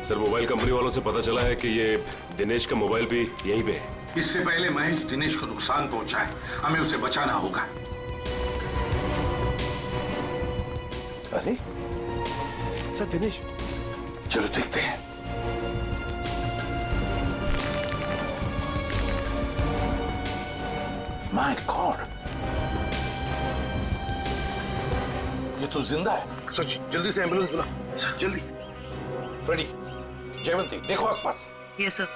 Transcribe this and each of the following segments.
Sir mobile company वालों से पता चला है कि ये दिनेश का मोबाइल भी यहीं पे है। इससे पहले महेश दिनेश को नुकसान पहुंचाए, हमें उसे बचाना होगा। अरे सर दिनेश, चलो देखते हैं। माय गॉड, ये तो जिंदा है। सच, जल्दी से एम्बुलेंस बुला, जल्दी। फ्रेडी, जयवंती, देखो आसपास। Yes sir.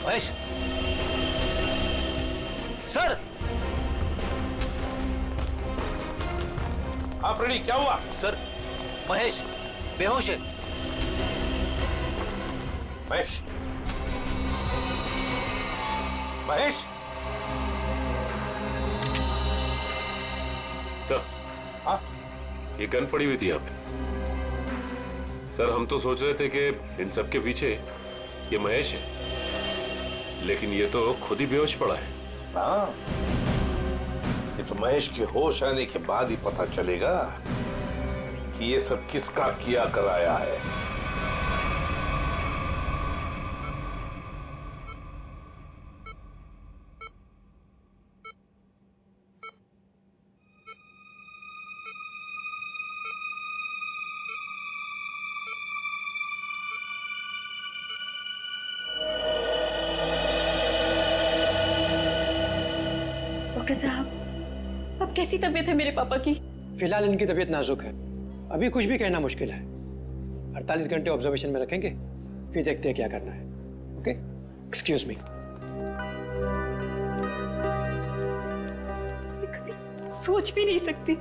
महेश सर। हाँ फ्रेडी, क्या हुआ? सर महेश बेहोश है। महेश, महेश। सर हाँ, ये गन पड़ी हुई थी यहाँ पे। सर हम तो सोच रहे थे कि इन सब के पीछे ये महेश है, लेकिन ये तो खुद ही बेहोश पड़ा है। हाँ, ये तो महेश के होश आने के बाद ही पता चलेगा कि ये सब किसका किया कराया है। डॉक्टर साहब, अब कैसी तबीयत है मेरे पापा की? फिलहाल इनकी तबीयत नाजुक है, अभी कुछ भी कहना मुश्किल है। 48 घंटे ऑब्जर्वेशन में रखेंगे, फिर देखते हैं क्या करना है। Okay, excuse me. मैं कभी सोच भी नहीं सकती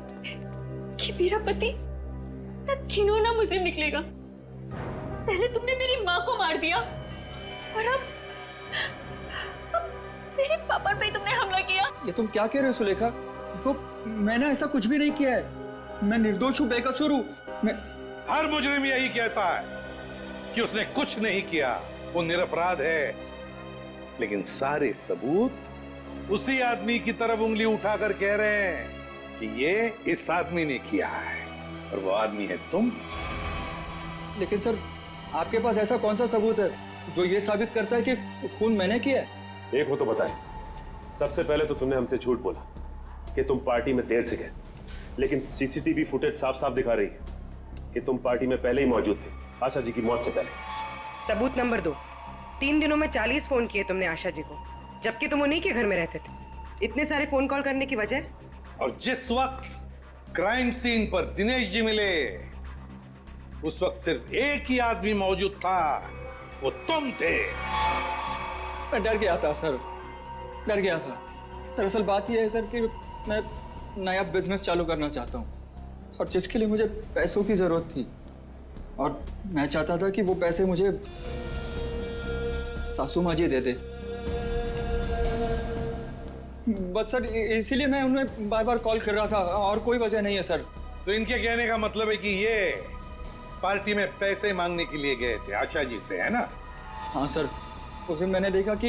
कि मेरा पति इतना घिनौना मुजरिम निकलेगा। पहले तुमने मेरी माँ को मार दिया और अब मेरे पापा पे तुमने हमला किया। ये तुम क्या कह रहे हो सुलेखा? तो मैंने ऐसा कुछ भी नहीं किया है, मैं निर्दोष हूँ, बेकसूर हूँ। मैं हर मुजरिम यही कहता है कि उसने कुछ नहीं किया, वो निरपराध है। लेकिन सारे सबूत उसी आदमी की तरफ उंगली उठाकर कह रहे हैं कि ये इस आदमी ने किया है, और वो आदमी है तुम। लेकिन सर, आपके पास ऐसा कौन सा सबूत है जो ये साबित करता है कि खून मैंने किया है? एक हो तो बताए। सबसे पहले तो तुमने हमसे झूठ बोला कि तुम पार्टी में देर से गए, लेकिन सीसीटीवी फुटेज साफ साफ दिखा रही है कि तुम पार्टी में पहले ही मौजूद थे, आशा जी की मौत से पहले। सबूत नंबर 2, 3 दिनों में 40 फोन किए तुमने आशा जी को, जबकि तुम उन्हीं के घर में रहते थे। इतने सारे फोन कॉल करने की वजह? और जिस वक्त क्राइम सीन पर दिनेश जी मिले, उस वक्त सिर्फ एक ही आदमी मौजूद था, वो तुम थे। मैं डर गया था सर, डर गया था। दरअसल बात यह है सर कि मैं नया बिजनेस चालू करना चाहता हूँ, और जिसके लिए मुझे पैसों की जरूरत थी, और मैं चाहता था कि वो पैसे मुझे सासू माँ जी दे दे। बस सर इसीलिए मैं उन्हें बार बार कॉल कर रहा था, और कोई वजह नहीं है सर। तो इनके कहने का मतलब है कि ये पार्टी में पैसे मांगने के लिए गए थे आशा जी से, है ना? हाँ सर, तो फिर मैंने देखा कि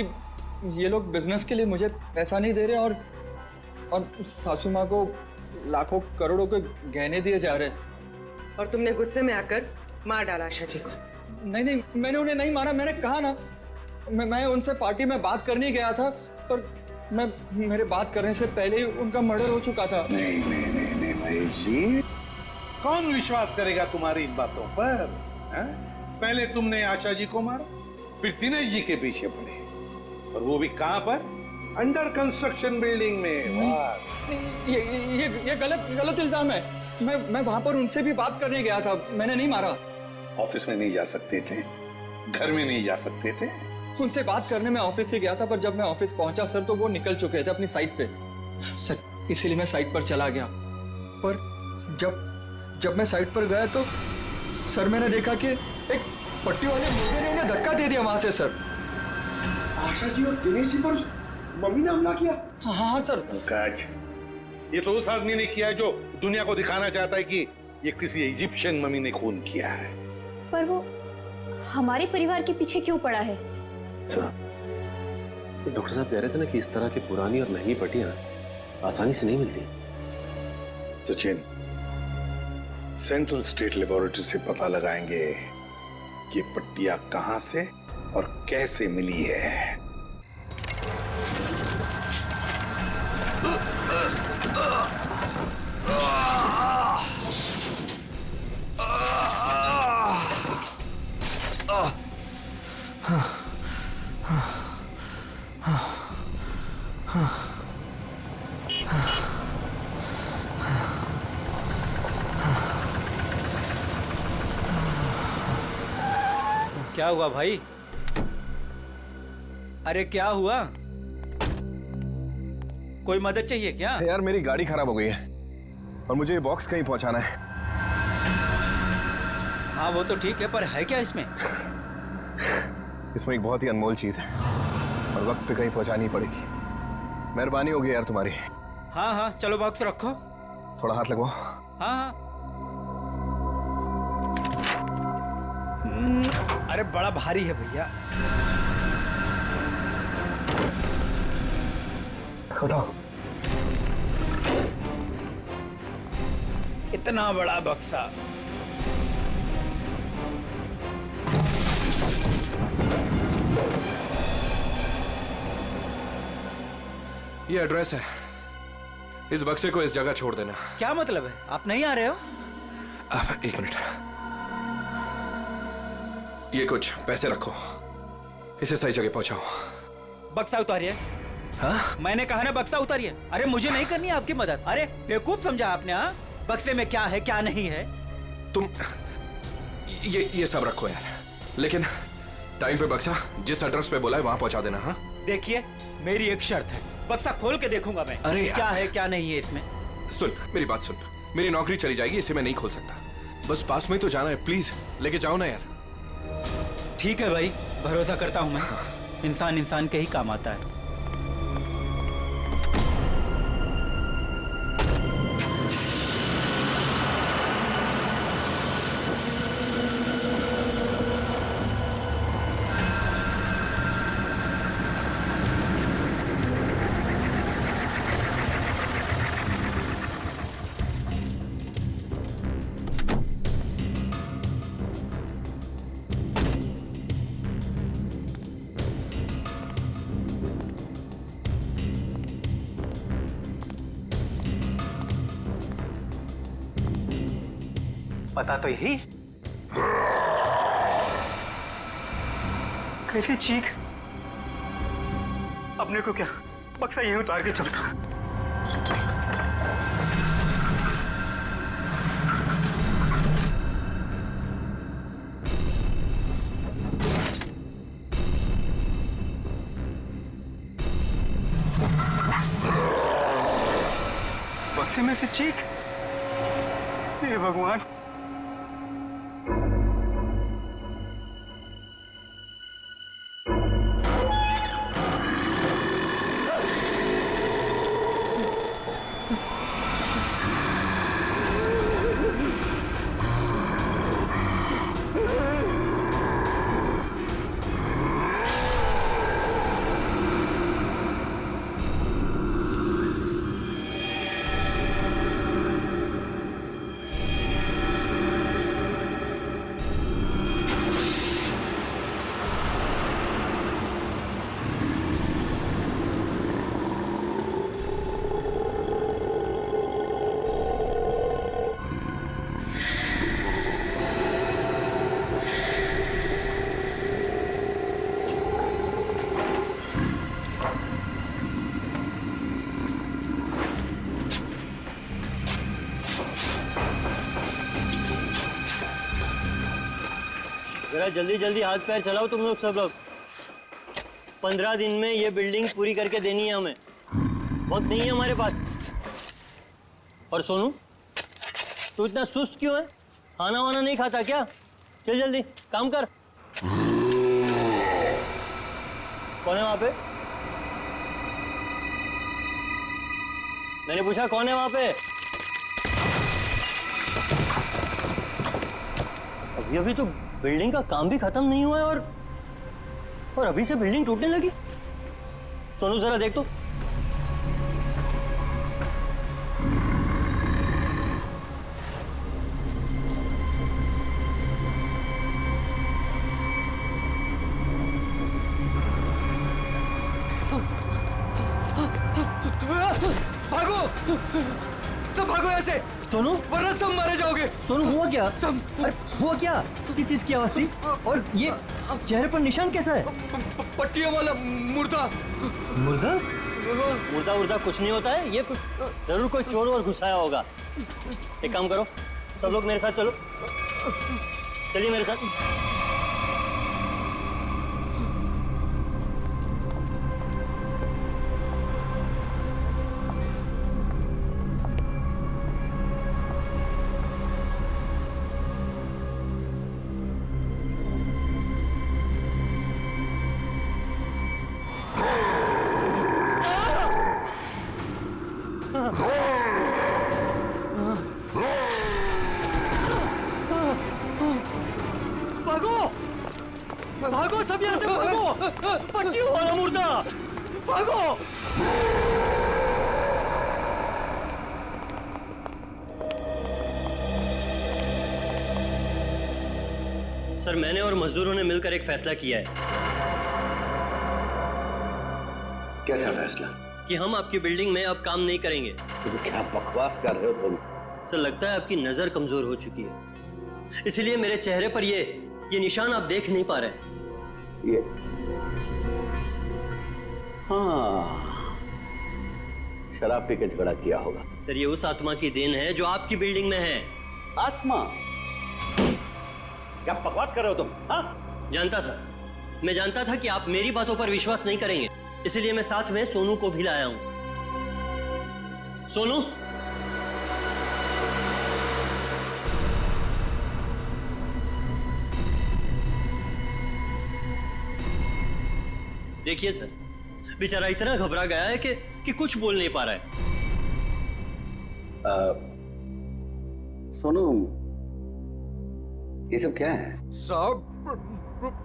ये लोग बिजनेस के लिए मुझे पैसा नहीं दे रहे, और सासू माँ को लाखों करोड़ों के गहने दिए जा रहे। और तुमने गुस्से में आकर मार डाला आशा जी को? नहीं नहीं, मैंने उन्हें नहीं मारा, मैंने कहा ना, मैं उनसे पार्टी में बात करने गया था, पर मेरे बात करने से पहले ही उनका मर्डर हो चुका था। नहीं नहीं नहीं नहीं महेश जी, कौन विश्वास करेगा तुम्हारी इन बातों पर? पहले तुमने आशा जी को मारा, फिर दिनेश जी के पीछे पड़े, और वो भी कहां पर? अंडर कंस्ट्रक्शन बिल्डिंग में। ये गलत इल्जाम है। मैं वहां पर उनसे भी बात करने गया था, मैंने नहीं मारा। ऑफिस में नहीं जा सकते थे, घर में नहीं जा सकते थे? उनसे बात करने में ऑफिस से गया था, पर जब मैं ऑफिस पहुंचा सर, तो वो निकल चुके थे अपनी साइट पे सर, इसीलिए मैं साइट पर चला गया। पर जब मैं साइट पर गया तो सर मैंने देखा कि एक पट्टी वाले मुर्गे ने उन्हें धक्का दे दिया वहां से सर। आशा जी और दिनेश जी पर उस मम्मी ने हमला किया? हाँ सर। पंकज, ये तो उस आदमी ने किया जो दुनिया को दिखाना चाहता है कि ये किसी इजिप्शियन मम्मी ने खून किया है। पर वो हमारे परिवार के पीछे क्यों पड़ा है? अच्छा, डॉक्टर साहब कह रहे थे ना कि इस तरह की पुरानी और महंगी पट्टियां आसानी से नहीं मिलती। सचिन, सेंट्रल स्टेट लेबोरेटरी से पता लगाएंगे कि पट्टियां कहां से और कैसे मिली है। क्या हुआ भाई? अरे क्या हुआ? कोई मदद चाहिए क्या? यार मेरी गाड़ी खराब हो गई है और मुझे ये बॉक्स कहीं पहुंचाना है। हाँ वो तो ठीक है, पर है क्या इसमें? इसमें एक बहुत ही अनमोल चीज है और वक्त पे कहीं पहुंचानी पड़ेगी। मेहरबानी होगी यार तुम्हारी। हाँ हाँ चलो बॉक्स रखो। थोड़ा हाथ लगवाओ। हाँ हाँ। अरे बड़ा भारी है भैया। उठाओ। इतना बड़ा बक्सा। ये एड्रेस है, इस बक्से को इस जगह छोड़ देना। क्या मतलब है? आप नहीं आ रहे हो? अब एक मिनट, ये कुछ पैसे रखो, इसे सही जगह पहुंचाओ। बक्सा उतारिए। हाँ? मैंने कहा ना बक्सा उतारिए। अरे मुझे नहीं करनी आपकी मदद। अरे बेवकूफ समझा आपने? हाँ, बक्से में क्या है क्या नहीं है। तुम ये सब रखो यार, लेकिन टाइम पे बक्सा जिस एड्रेस पे बोला है वहां पहुंचा देना। हाँ देखिए मेरी एक शर्त है, बक्सा खोल के देखूंगा मैं। अरे क्या है क्या नहीं है इसमें। सुन मेरी बात सुन, मेरी नौकरी चली जाएगी, इसे मैं नहीं खोल सकता। बस पास में तो जाना है, प्लीज लेके जाओ ना यार। ठीक है भाई, भरोसा करता हूं मैं। इंसान इंसान के ही काम आता है। पता तो यही। कैसी चीख! अपने को क्या बक्सा यहीं उतार के चलता। बक्से में से चीख! हे भगवान! जरा जल्दी जल्दी हाथ पैर चलाओ तुम लोग सब लोग। 15 दिन में ये बिल्डिंग पूरी करके देनी है हमें, वक्त नहीं है हमारे पास। और सोनू, तू इतना सुस्त क्यों है? खाना वाना नहीं खाता क्या? चल जल्दी काम कर। कौन है वहां पे? मैंने पूछा कौन है वहां पे? अभी अभी तो बिल्डिंग का काम भी खत्म नहीं हुआ है और अभी से बिल्डिंग टूटने लगी। सोनू जरा देख तो। भागो, सब भागो ऐसे। सोनू, वरना सब मारे जाओगे। सोनू हुआ क्या? सब। अरे हुआ क्या? किस चीज की आवाज थी? और ये चेहरे पर निशान कैसा है? पट्टियों वाला मुर्दा। मुर्दा? मुर्दा उर्दा कुछ नहीं होता है, ये कुछ जरूर कोई चोर और घुसाया होगा। एक काम करो, सब लोग मेरे साथ चलो, चलिए मेरे साथ। भागो सब यहाँ से भागो, पट्टियों वाला मुर्दा, भागो। सर, मैंने और मजदूरों ने मिलकर एक फैसला किया है। कैसा फैसला? कि हम आपकी बिल्डिंग में अब काम नहीं करेंगे। तो क्या बकवास कर रहे हो तुम? सर, लगता है आपकी नजर कमजोर हो चुकी है, इसलिए मेरे चेहरे पर ये निशान आप देख नहीं पा रहे। ये हाँ, शराब पी के झगड़ा किया होगा। सर, ये उस आत्मा की देन है जो आपकी बिल्डिंग में है। आत्मा? क्या बकवास कर रहे हो तुम? हाँ? मैं जानता था कि आप मेरी बातों पर विश्वास नहीं करेंगे, इसलिए मैं साथ में सोनू को भी लाया हूं। सोनू, देखिए सर, बेचारा इतना घबरा गया है कि कुछ बोल नहीं पा रहा है। सोनू, ये सब क्या है? साहब,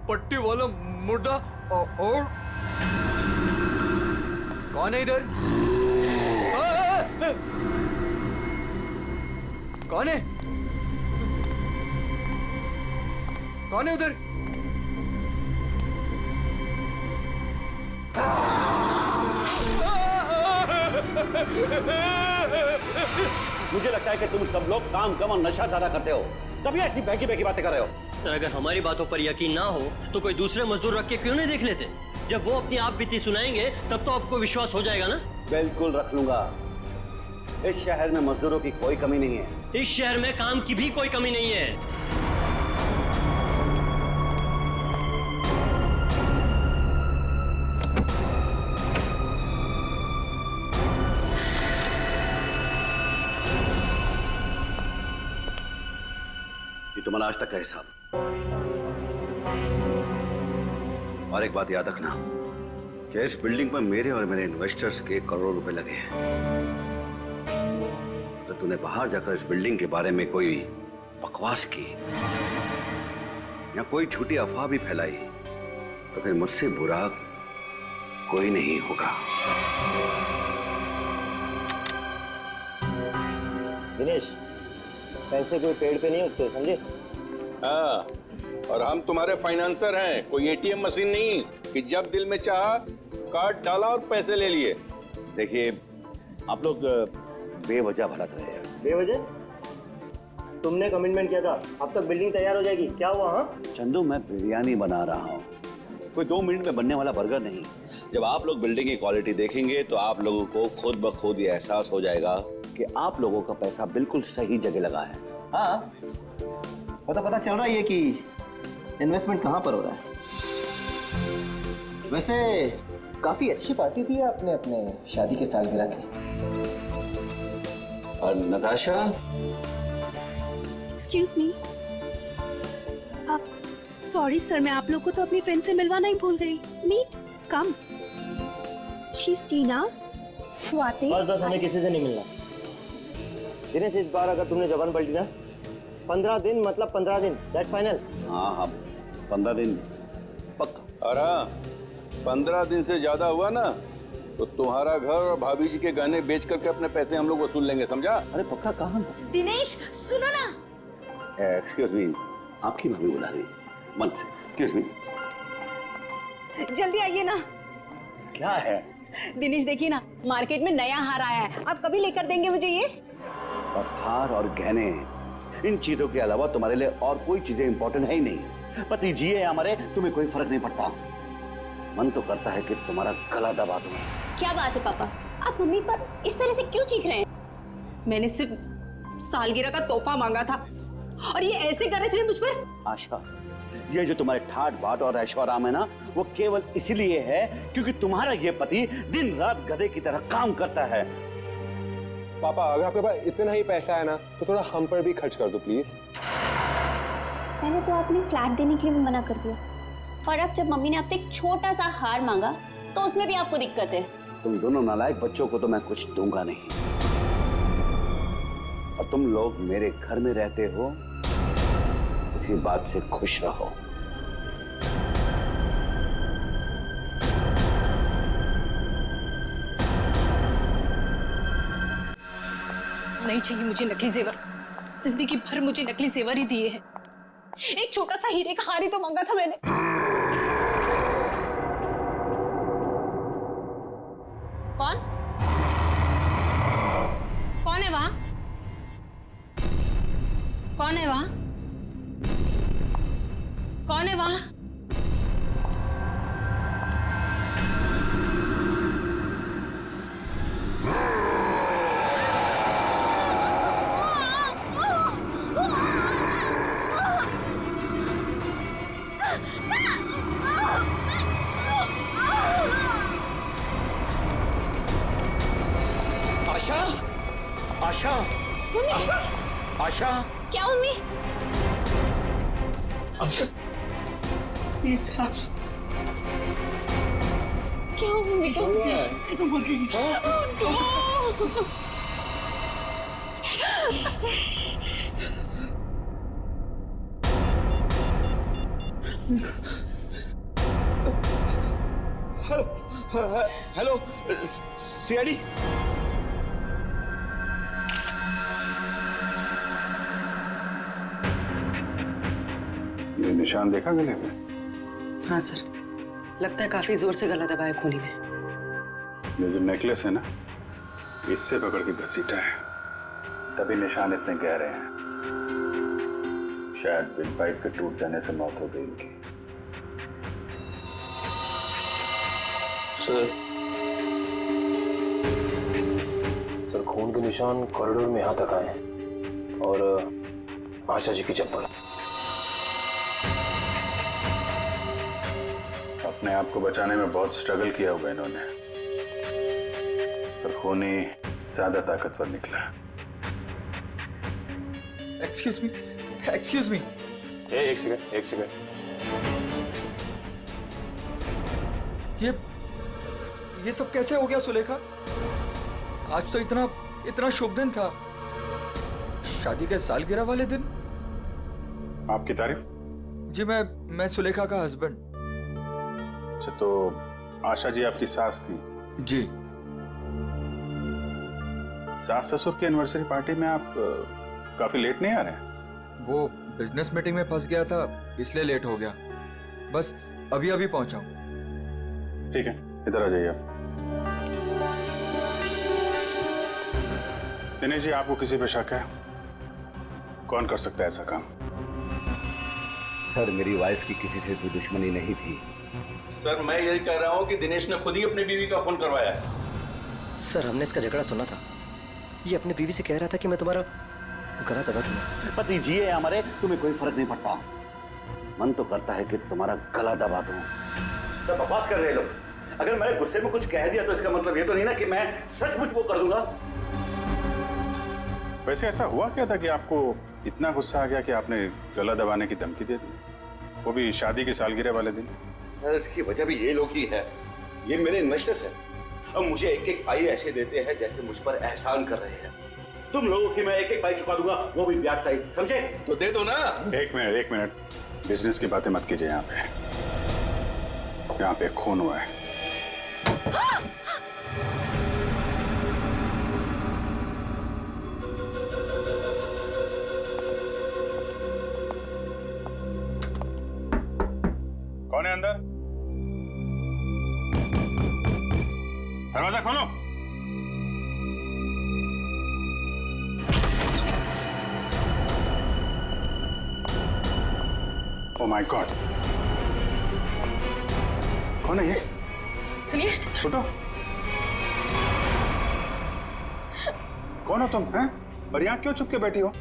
पट्टी वाला मुर्दा और कौन है इधर? कौन है? कौन है उधर? मुझे लगता है कि तुम सब लोग काम कम और नशा ज्यादा करते हो, तभी ऐसी बहकी बहकी बातें कर रहे हो। सर, अगर हमारी बातों पर यकीन ना हो तो कोई दूसरे मजदूर रख के क्यों नहीं देख लेते? जब वो अपनी आप बीती सुनाएंगे तब तो आपको विश्वास हो जाएगा ना। बिल्कुल रख लूंगा। इस शहर में मजदूरों की कोई कमी नहीं है। इस शहर में काम की भी कोई कमी नहीं है। तुम्हारा आज तक का हिसाब। और एक बात याद रखना कि इस बिल्डिंग पर मेरे और मेरे इन्वेस्टर्स के करोड़ों रुपए लगे हैं। तो तूने बाहर जाकर इस बिल्डिंग के बारे में कोई बकवास की या कोई झूठी अफवाह भी फैलाई तो फिर मुझसे बुरा कोई नहीं होगा। दिनेश, पैसे कोई पेड़ पे नहीं उगते, समझे? हाँ, और हम तुम्हारे फाइनेंसर हैं, कोई एटीएम मशीन नहीं कि जब दिल में चाहा कार्ड डाला और पैसे ले लिए। देखिए, आप लोग बेवजह भड़क रहे हैं। बेवजह? तुमने कमिटमेंट किया था, अब तक बिल्डिंग तैयार हो जाएगी, क्या हुआ? हाँ चंदू, मैं बिरयानी बना रहा हूँ, कोई 2 मिनट में बनने वाला बर्गर नहीं। जब आप लोग बिल्डिंग की क्वालिटी देखेंगे तो आप लोगों को खुद ब खुद ये एहसास हो जाएगा कि आप लोगों का पैसा बिल्कुल सही जगह लगा है। हाँ, पता चल रहा है कि इन्वेस्टमेंट कहाँ पर हो रहा है। वैसे काफी अच्छी पार्टी थी आपने अपने शादी के सालगिरह की। और नताशा, एक्सक्यूज मी, आप सॉरी सर, मैं आप लोग को तो अपनी फ्रेंड से मिलवाना ही भूल गई। Meet, come. She is Tina, Swati. बस हमें किसी से नहीं मिलना। दिनेश, इस बार अगर तुमने जबान पलटी ना 15 दिन मतलब 15 दिन, दैट फाइनल। हाँ हाँ 15 दिन पक्का। और हाँ 15 दिन से ज्यादा हुआ ना तो तुम्हारा घर और भाभी जी के गहने बेच करके अपने पैसे हम लोग वसूल लेंगे, समझा? अरे पक्का कहाँ? दिनेश सुनो ना। एक्सक्यूज मी, आपकी भाभी बुला रही है। मन से एक्सक्यूज मी। जल्दी आइए ना। क्या है? दिनेश देखिए ना, मार्केट में नया हार आया है, आप कभी लेकर देंगे मुझे ये? बस हार और गहने, इन चीजों के अलावा तुम्हारे लिए और कोई चीजें इंपॉर्टेंट है ही नहीं। पति जिए या मरे तुम्हें कोई फर्क नहीं पड़ता। मन तो करता है कि तुम्हारा गला दबा दूं। क्या बात है पापा, आप मम्मी पर इस तरह से क्यों चीख रहे हैं? मैंने सिर्फ सालगिरह का तोहफा मांगा था और ये ऐसे कर रहे थे मुझ पर। आशा, ये जो तुम्हारे ठाट बाट और ऐशो आराम है ना, वो केवल इसीलिए है क्योंकि तुम्हारा ये पति दिन रात गधे की तरह काम करता है। पापा अगर आपके पास इतना ही पैसा है ना तो थोड़ा हम पर भी खर्च कर दो प्लीज। पहले तो आपने फ्लैट देने के लिए भी मना कर दिया और अब जब मम्मी ने आपसे एक छोटा सा हार मांगा तो उसमें भी आपको दिक्कत है। तुम दोनों नालायक बच्चों को तो मैं कुछ दूंगा नहीं, और तुम लोग मेरे घर में रहते हो इसी बात से खुश रहो। नहीं चाहिए मुझे नकली जेवर, जिंदगी भर मुझे नकली जेवर ही दिए हैं। एक छोटा सा हीरे का हार ही तो मांगा था मैंने। कौन कौन है वहां? कौन है वहां? कौन है वहां? आशा, आशा, आशा, क्या मम्मी? आशा, ये सांस क्या मम्मी को? मर गई। Hello CID. ये निशान देखा गले पे? हाँ सर, लगता है काफी जोर से गला दबाया खूनी ने। ये जो नेकलेस है ना, इससे पकड़ के घसीटा है, तभी निशान इतने गहरे हैं। शायद विंड पाइप के टूट जाने से मौत हो गई इनकी। सर खून के निशान कॉरिडोर में यहाँ तक आए हैं और आशा जी की चप्पल। अपने आप को बचाने में बहुत स्ट्रगल किया होगा इन्होंने, पर खूनी ज्यादा ताकतवर निकला। Excuse me. एक सेकंड। ये सब कैसे हो गया सुलेखा? आज तो इतना शुभ दिन था, शादी के सालगिरह वाले दिन। आपकी तारीफ? जी मैं सुलेखा का हस्बैंड। अच्छा, तो आशा जी आपकी सास थी? जी। सास ससुर की एनिवर्सरी पार्टी में आप काफी लेट नहीं आ रहे हैं? वो बिजनेस मीटिंग में फंस गया था इसलिए लेट हो गया, बस अभी पहुंचा हूं। ठीक है, इधर आ जाइए आप। दिनेश जी, आपको किसी पे शक है? कौन कर सकता है ऐसा काम? सर, मेरी वाइफ की किसी से कोई दुश्मनी नहीं थी। सर मैं यही कह रहा हूँ कि दिनेश ने खुद ही अपनी बीवी का फोन करवाया है। सर हमने इसका झगड़ा सुना था, ये अपनी बीवी से कह रहा था कि मैं तुम्हारा गला दबा दूंगा। पति जिए या मरे तुम्हें कोई फर्क नहीं पड़ता। मन तो करता है कि तुम्हारा गला दबा दूं। तो बकवास कर रहे लोग। अगर मैंने गुस्से में कुछ कह दिया तो इसका मतलब ये तो नहीं ना कि मैं सचमुच वो कर दूंगा। वैसे ऐसा हुआ क्या था कि आपको इतना गुस्सा आ गया कि आपने गला दबाने की धमकी दे दी, वो भी शादी की सालगिरह वाले दिन? सर, इसकी वजह भी ये लोग ही है। ये मेरे इन्वेस्टर्स हैं। अब मुझे एक एक पाई ऐसे देते हैं जैसे मुझ पर एहसान कर रहे हैं। तुम लोगों की मैं एक एक पाई चुका दूंगा, वो भी ब्याज सहित, समझे? तो दे दो ना। एक मिनट बिजनेस की बातें मत कीजिए यहाँ पे खून हुआ है। कौन है अंदर? दरवाजा खोलो। ओह माय गॉड, कौन है ये? सुनिए। छोटो, कौन हो तुम हैं? और यहाँ क्यों चुप के बैठी हो?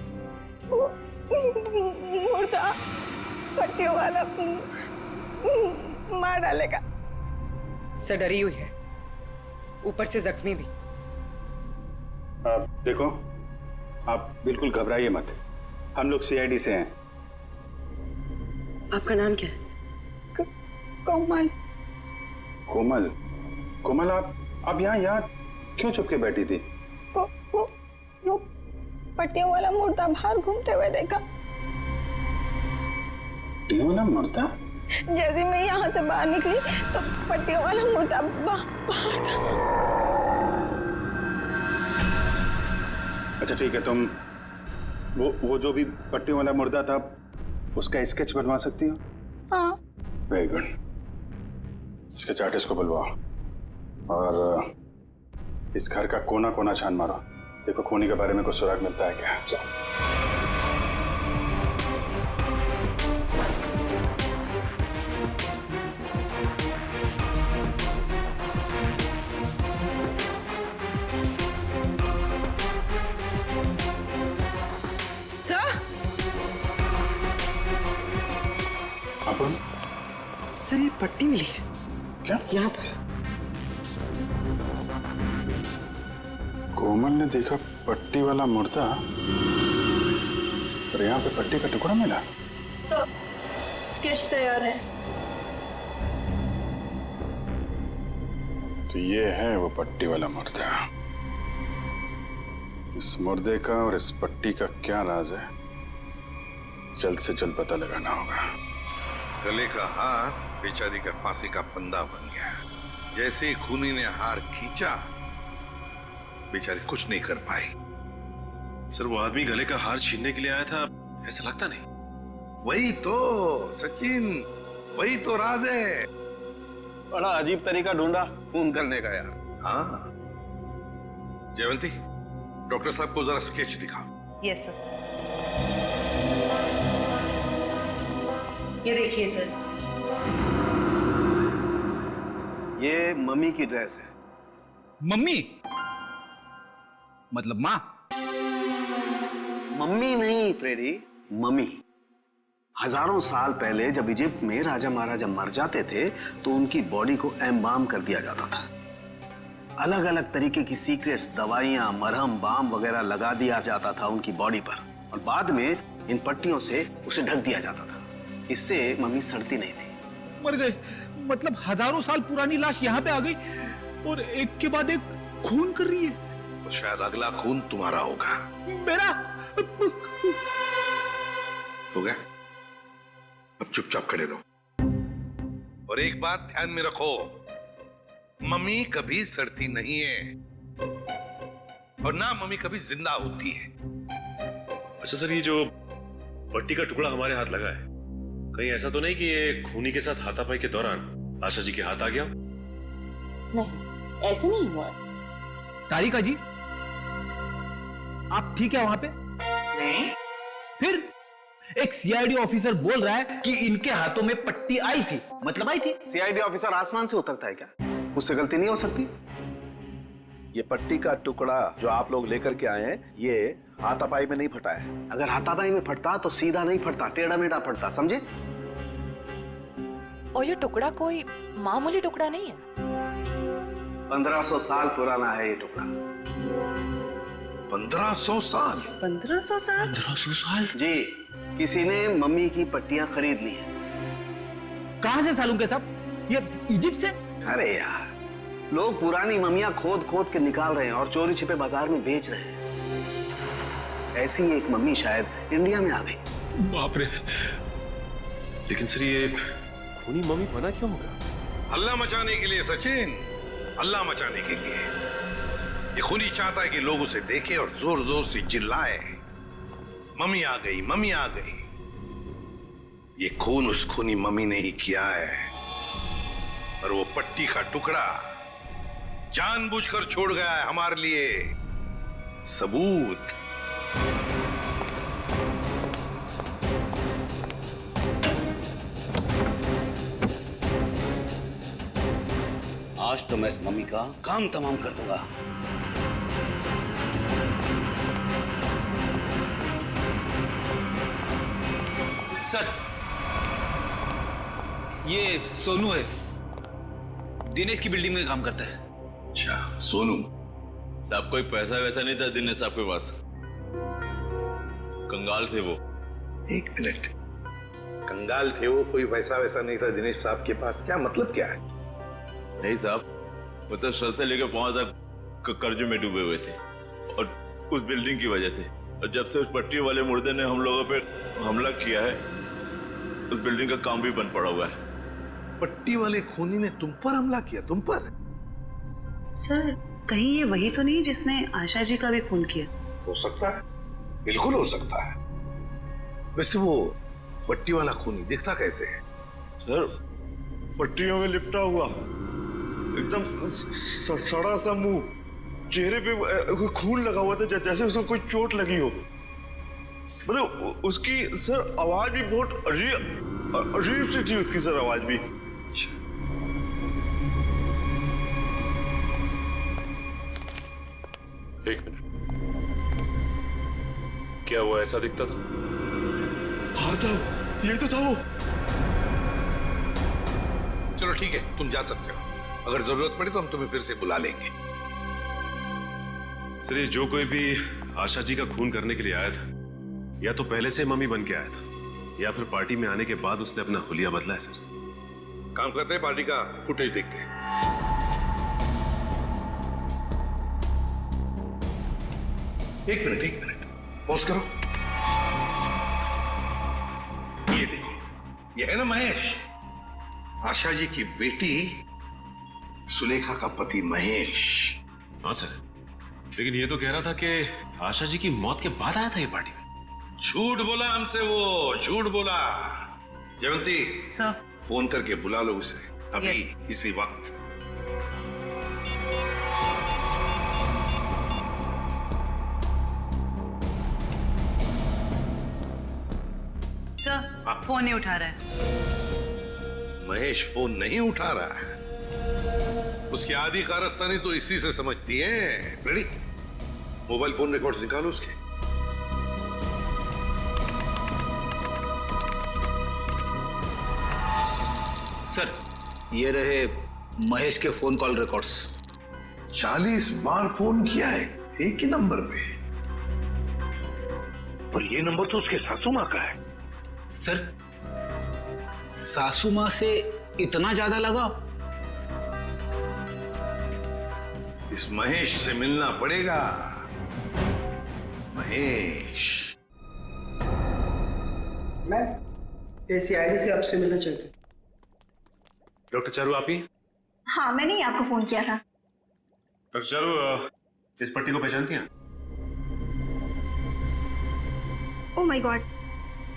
मुर्दा पट्टियों वाला मार डालेगा। सर डरी हुई है, ऊपर से जख्मी भी। आप देखो, आप बिल्कुल घबराइए मत, हम लोग सीआईडी से हैं। आपका नाम क्या है? कोमल। कोमल? कोमल, आप यहाँ क्यों चुप के बैठी थी? वो पट्टियों वाला मुर्दा बाहर घूमते हुए देखा। पट्टियों वाला मुर्दा? जैसे मैं यहाँ से बाहर निकली तो पट्टियों वाला मुर्दा बाहर था। अच्छा ठीक है, तुम वो जो भी पट्टियों वाला मुर्दा था उसका स्केच बनवा सकती हो? हाँ। वेरी गुड, स्केच आर्टिस्ट को बुलवाओ और इस घर का कोना कोना छान मारो, देखो खूनी के बारे में कुछ सुराग मिलता है क्या। सर ये पट्टी मिली है। क्या? यहाँ पर। कोमल ने देखा पट्टी वाला मुर्दा और यहाँ पे पट्टी का टुकड़ा मिला। सर स्केच तैयार है। तो ये है वो पट्टी वाला मुर्दा। इस मुर्दे का और इस पट्टी का क्या राज है, जल्द से जल्द पता लगाना होगा। गले का हार बेचारी का फांसी का फंदा बन गया। जैसे ही खूनी ने हार खींचा, बेचारी कुछ नहीं कर पाई। सर वो आदमी गले का हार छीनने के लिए आया था, ऐसा लगता नहीं? वही तो सचिन, वही तो राज है। बड़ा अजीब तरीका ढूंढा खून करने का यार। हाँ जयवंती, डॉक्टर साहब को जरा स्केच दिखा। Yes sir. ये देखिए सर, ये मम्मी की ड्रेस है। मम्मी मतलब माँ? मम्मी नहीं फ्रेडी, मम्मी। हजारों साल पहले जब इजिप्ट में राजा महाराजा मर जाते थे तो उनकी बॉडी को एम्बाम कर दिया जाता था। अलग अलग तरीके की सीक्रेट्स, दवाइयां, मरहम, बाम वगैरह लगा दिया जाता था उनकी बॉडी पर और बाद में इन पट्टियों से उसे ढक दिया जाता था। इससे मम्मी सड़ती नहीं थी। मर गए मतलब हजारों साल पुरानी लाश यहाँ पे आ गई और एक के बाद एक खून कर रही है। तो शायद अगला खून तुम्हारा होगा। मेरा हो गया, अब चुपचाप खड़े रहो। और एक बात ध्यान में रखो, मम्मी कभी सड़ती नहीं है और ना मम्मी कभी जिंदा होती है। अच्छा सर, ये जो पट्टी का टुकड़ा हमारे हाथ लगा है, कहीं ऐसा तो नहीं कि ये खूनी के साथ हाथापाई के दौरान आशा जी के हाथ आ गया? नहीं ऐसे नहीं हुआ। तारिका जी आप ठीक है वहां पे? नहीं। फिर एक सीआईडी ऑफिसर बोल रहा है कि इनके हाथों में पट्टी आई थी, मतलब आई थी। सीआईडी ऑफिसर आसमान से उतरता है क्या? उससे गलती नहीं हो सकती। ये पट्टी का टुकड़ा जो आप लोग लेकर के आए हैं, ये हाथापाई में नहीं फटा है। अगर हाथापाई में फटता तो सीधा नहीं फटता, टेढ़ा मेढ़ा फटता, समझे? और ये टुकड़ा कोई मामूली टुकड़ा नहीं है। 1500 साल पुराना है ये टुकड़ा। 1500 साल? 1500 साल? 1500 साल? जी, किसी ने मम्मी की पट्टियां खरीद ली हैं। कहां से सालूं के साहब? ये इजिप्ट से? अरे यार, लोग पुरानी मम्मियां खोद खोद के निकाल रहे हैं और चोरी छिपे बाजार में बेच रहे हैं। ऐसी एक मम्मी शायद इंडिया में आ गई। बाप रे। लेकिन सर ये खूनी मम्मी बना क्यों होगा? हल्ला मचाने के लिए सचिन, हल्ला मचाने के लिए। ये खूनी चाहता है कि लोग उसे देखें और जोर जोर से चिल्लाए, मम्मी आ गई, मम्मी आ गई। ये खून उस खूनी मम्मी ने ही किया है, और वो पट्टी का टुकड़ा जानबूझकर छोड़ गया है हमारे लिए सबूत। आज तो मैं इस मम्मी का काम तमाम कर दूंगा। सर, ये सोनू है, दिनेश की बिल्डिंग में काम करता है। अच्छा, सोनू साहब कोई पैसा वैसा नहीं था दिनेश साहब के पास, कंगाल थे वो। एक मिनट, कंगाल थे वो, कोई पैसा वैसा नहीं था दिनेश साहब के पास, क्या मतलब क्या है? नहीं साहब, वो तो सर से लेकर पांव तक कर्जे में डूबे हुए थे, और उस बिल्डिंग की वजह से। और जब से उस पट्टी वाले मुर्दे ने हम लोगों पे हमला किया है, उस बिल्डिंग का काम भी बंद पड़ा हुआ है। पट्टी वाले खूनी ने तुम पर हमला किया? तुम पर? सर, कहीं ये वही तो नहीं जिसने आशा जी का भी खून किया? हो सकता है, बिल्कुल हो सकता है। वैसे वो पट्टी वाला खूनी दिखता कैसे है? सर, पट्टियों में लिपटा हुआ, एकदम सड़ा सा मुंह, चेहरे पे खून लगा हुआ था जैसे उसको कोई चोट लगी हो। मतलब उसकी सर आवाज भी बहुत अजीब सी थी, उसकी सर आवाज भी। एक मिनट, क्या वो ऐसा दिखता था? हाँ साहब, ये तो था वो। चलो ठीक है, तुम जा सकते हो। अगर जरूरत पड़े तो हम तुम्हें फिर से बुला लेंगे। सर, ये जो कोई भी आशा जी का खून करने के लिए आया था, या तो पहले से मम्मी बन के आया था, या फिर पार्टी में आने के बाद उसने अपना हुलिया बदला है। सर, काम करते हैं, पार्टी का फुटेज देखते हैं। एक मिनट, पॉज करो। ये देखो, ये है ना महेश, आशा जी की बेटी सुलेखा का पति महेश। हाँ सर, लेकिन ये तो कह रहा था कि आशा जी की मौत के बाद आया था ये पार्टी में। झूठ बोला हमसे, वो झूठ बोला। जयवंती सर, फोन करके बुला लो उसे अभी, इसी वक्त। सर, फोन नहीं उठा रहा है। महेश फोन नहीं उठा रहा है, उसकी आधी कारस्तानी तो इसी से समझती है। रेडी, मोबाइल फोन रिकॉर्ड्स निकालो उसके। सर, ये रहे महेश के फोन कॉल रिकॉर्ड्स। 40 बार फोन किया है एक ही नंबर पे, और ये नंबर तो उसके सासू माँ का है। सर, सासू माँ से इतना ज्यादा लगा? इस महेश से मिलना पड़ेगा। महेश, मैं सीआईडी से आपसे मिलना चाहती हूँ। डॉक्टर चारू, आप ही? हाँ, मैंने ही आपको फोन किया था। डॉक्टर चारू, इस पट्टी को पहचानती हैं? ओह माय गॉड,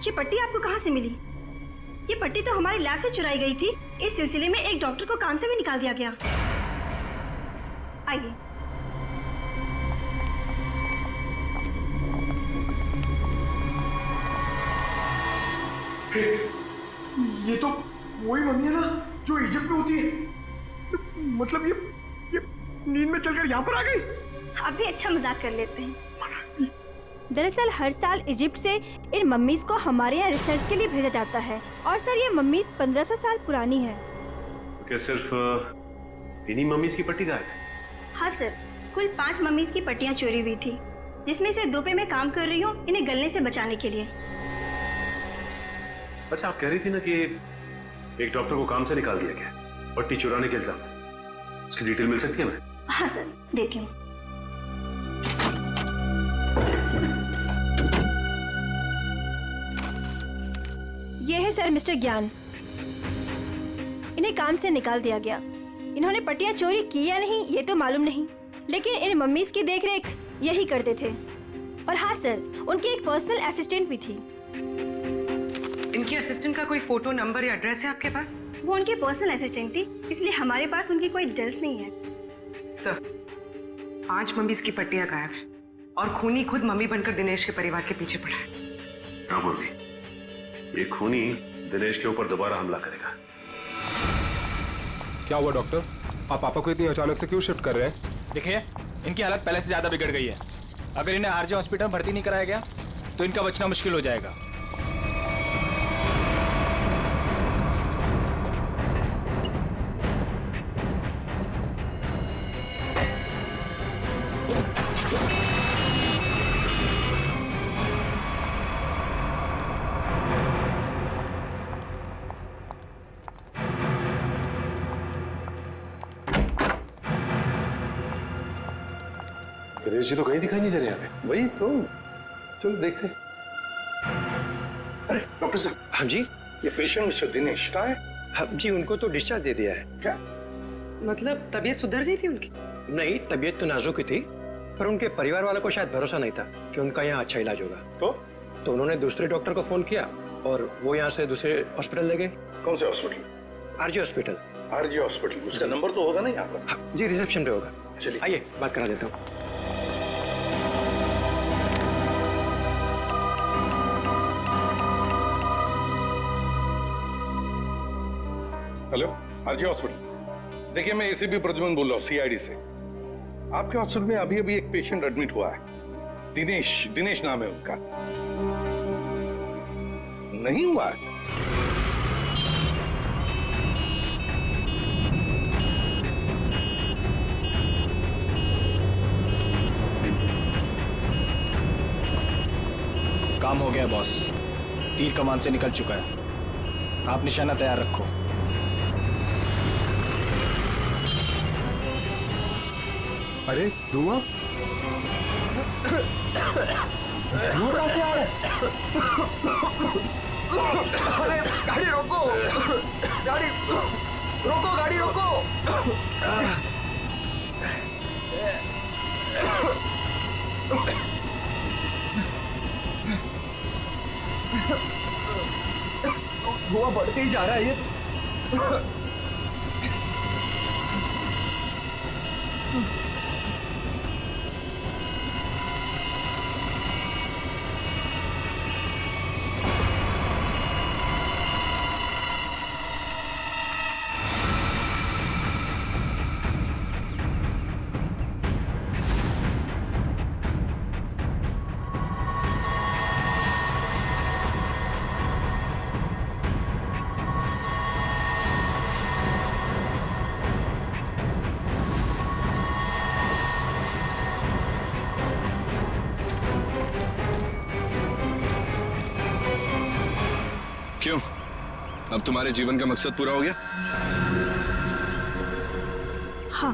ये पट्टी आपको कहाँ से मिली? ये पट्टी तो हमारी लैब से चुराई गई थी। इस सिलसिले में एक डॉक्टर को काम से भी निकाल दिया गया। आइए। ये तो वही मम्मी है ना जो इजिप्ट में होती है। मतलब ये नींद में चलकर यहाँ पर आ गई। आप भी अच्छा मजाक कर लेते हैं। दरअसल हर साल इजिप्ट से इन मम्मीज को हमारे यहाँ रिसर्च के लिए भेजा जाता है, और सर ये मम्मीज 1500 साल पुरानी है। क्या सिर्फ इन्हीं मम्मीज की पट्टी गायब है? हाँ सर, कुल 5 मम्मीज की पट्टियाँ चोरी हुई थी, जिसमें से 2 पे मैं काम कर रही हूँ इन्हें गलने से बचाने के लिए। अच्छा, आप कह रही थी ना कि एक डॉक्टर को काम से निकाल दिया गया पट्टी चुराने के इल्जाम में, उसकी डिटेल मिल सकती है हमें? हाँ सर, देती हूँ। सर मिस्टर ज्ञान, इन्हें काम से निकाल दिया गया। इन्होंने पट्टियां चोरी की या नहीं ये तो मालूम नहीं, लेकिन इन मम्मीज की देखरेख यही करते थे। और हाँ सर, उनकी एक पर्सनल असिस्टेंट भी थी। इनकी असिस्टेंट का कोई फोटो, नंबर या एड्रेस है आपके पास? वो उनकी पर्सनल असिस्टेंट थी, इसलिए हमारे पास उनकी कोई डिटेल्स नहीं है। सर, 5 मम्मीज की पट्टियां गायब है और खूनी खुद मम्मी बनकर दिनेश के परिवार के पीछे पड़ा है। हाँ मम्मी, ये खूनी दिनेश के ऊपर दोबारा हमला करेगा। क्या हुआ डॉक्टर? आप पापा को इतनी अचानक से क्यों शिफ्ट कर रहे हैं? देखिए, इनकी हालत पहले से ज्यादा बिगड़ गई है। अगर इन्हें आरजे हॉस्पिटल भर्ती नहीं कराया गया तो इनका बचना मुश्किल हो जाएगा। दिनेश जी तो कहीं दिखाई नहीं दे रहे यहाँ पे। वही तो, चलो देखते। अरे डॉक्टर साहब। हाँ जी। ये पेशेंट मिस्टर दिनेश कहाँ है? हाँ जी, उनको तो डिस्चार्ज दे दिया है। क्या मतलब तबीयत सुधर गई थी उनकी? नहीं, तबीयत तो नाजुक ही थी, पर उनके परिवार वालों को शायद भरोसा नहीं था कि उनका यहाँ अच्छा इलाज होगा। तो उन्होंने दूसरे डॉक्टर को फोन किया और वो यहाँ से दूसरे हॉस्पिटल ले गए। कौन से hospital? RJ hospital. RJ hospital, उसका नंबर तो होगा ना यहाँ पर? हाँ जी, रिसेप्शन पे होगा। चलिए आइए बात करा देता हूँ। Hello, RJ hospital. देखिए, मैं एसीपी प्रद्युमन बोल रहा हूँ, सीआईडी से। आपके हॉस्पिटल में अभी अभी एक पेशेंट एडमिट हुआ है। दिनेश नाम है उनका। नहीं हुआ है? काम हो गया बॉस, तीर कमान से निकल चुका है। आप निशाना तैयार रखो। अरे धुआं कहाँ से आ रहा है? अरे गाड़ी रोको, गाड़ी रोको, गाड़ी रोको। धुआं बढ़ते ही जा रहा है ये। क्यों? अब तुम्हारे जीवन का मकसद पूरा हो गया? हाँ,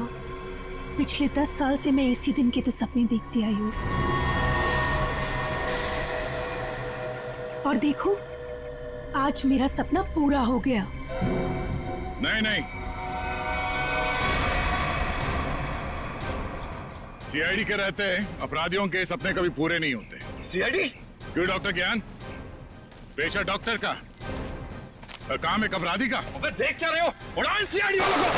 पिछले 10 साल से मैं इसी दिन के तो सपने देखती आई हूँ। और देखो, आज मेरा सपना पूरा हो गया। नहीं नहीं, सीआईडी के रहते अपराधियों के सपने कभी पूरे नहीं होते। सीआईडी? क्यों डॉक्टर ज्ञान? पेशा डॉक्टर का और काम एक अपराधी का। अबे देख क्या रहे हो? उड़ाओ इन सीआईडी वालों को।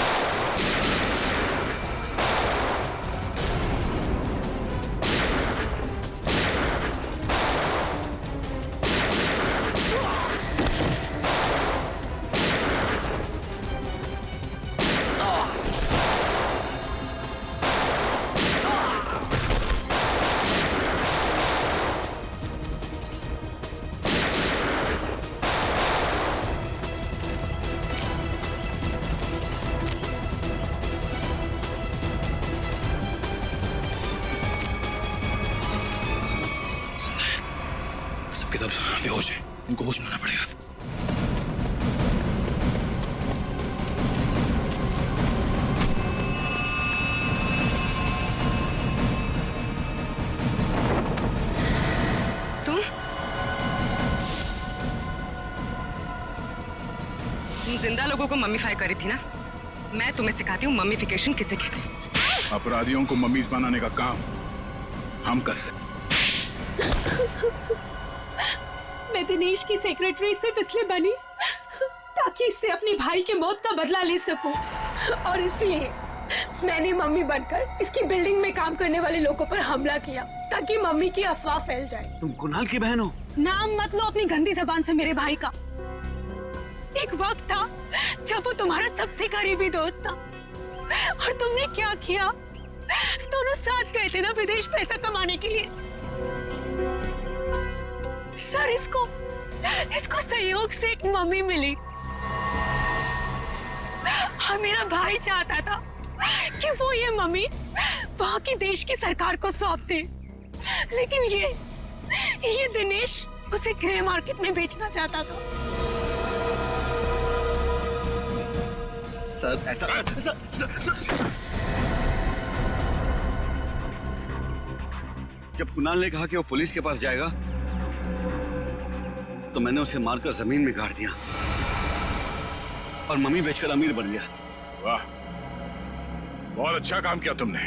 सबके सब बेहोश हैं, इनको होश में आना पड़ेगा। लोगों को मम्मीफाई करी थी ना, मैं तुम्हें सिखाती हूँ मम्मीफिकेशन किसे कहते हैं। अपराधियों को मम्मीज बनाने का काम हम करते हैं। मैं दिनेश की सेक्रेटरी सिर्फ इसलिए बनी ताकि इससे अपने भाई के मौत का बदला ले सकूं, और इसलिए मैंने मम्मी बनकर इसकी बिल्डिंग में काम करने वाले लोगों पर हमला किया ताकि मम्मी की अफवाह फैल जाए। तुम कुणाल की बहन हो? नाम मत लो अपनी गंदी जबान से मेरे भाई का। एक वक्त था जब वो तुम्हारा सबसे करीबी दोस्त था, और तुमने क्या किया? दोनों साथ गए थे ना विदेश पैसा कमाने के लिए। सर, इसको सहयोग से एक मम्मी मिली, और मेरा भाई चाहता था कि वो ये मम्मी वहां की देश की सरकार को सौंप दे, लेकिन ये दिनेश उसे ग्रे मार्केट में बेचना चाहता था। सर ऐसा सर। जब कुणाल ने कहा कि वो पुलिस के पास जाएगा तो मैंने उसे मारकर जमीन में गाड़ दिया और मम्मी बेचकर अमीर बन गया। वाह, बहुत अच्छा काम किया तुमने।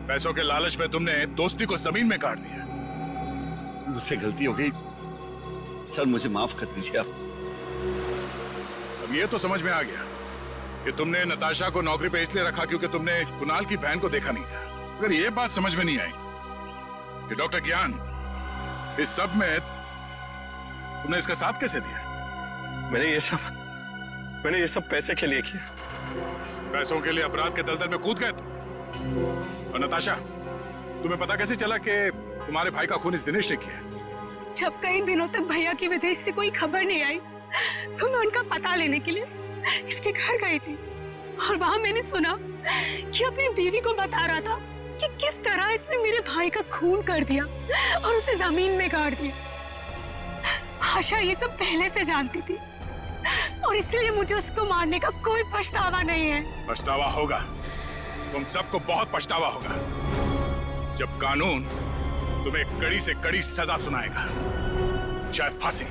पैसों के लालच में तुमने दोस्ती को जमीन में गाड़ दिया। मुझसे गलती हो गई सर, मुझे माफ कर दीजिए आप। अब ये तो समझ में आ गया कि तुमने नताशा को नौकरी पे इसलिए रखा क्योंकि तुमने कुणाल की बहन को देखा नहीं था। अगर ये बात समझ में नहीं आई कि डॉक्टर ज्ञान इस सब में तुमने इसका साथ कैसे दिया? मैंने ये सब पैसे के लिए किया। पैसों के लिए अपराध के दलदल में कूद गए तुम। और नताशा, तुम्हें पता कैसे चला कि तुम्हारे भाई का खून इस दिनेश ने किया? जब कई दिनों तक भैया की विदेश से कोई खबर नहीं आई तो मैं उनका पता लेने के लिए इसके घर गई थी, और वहां मैंने सुना कि अपनी बीवी को बता रहा था कि किस तरह इसने मेरे भाई का खून कर दिया और उसे जमीन में गाड़ दिया। आशा ये सब पहले से जानती थी, और इसलिए मुझे उसको मारने का कोई पछतावा नहीं है। पछतावा होगा, तुम सबको बहुत पछतावा होगा जब कानून तुम्हें कड़ी से कड़ी सजा सुनाएगा, शायद फांसी।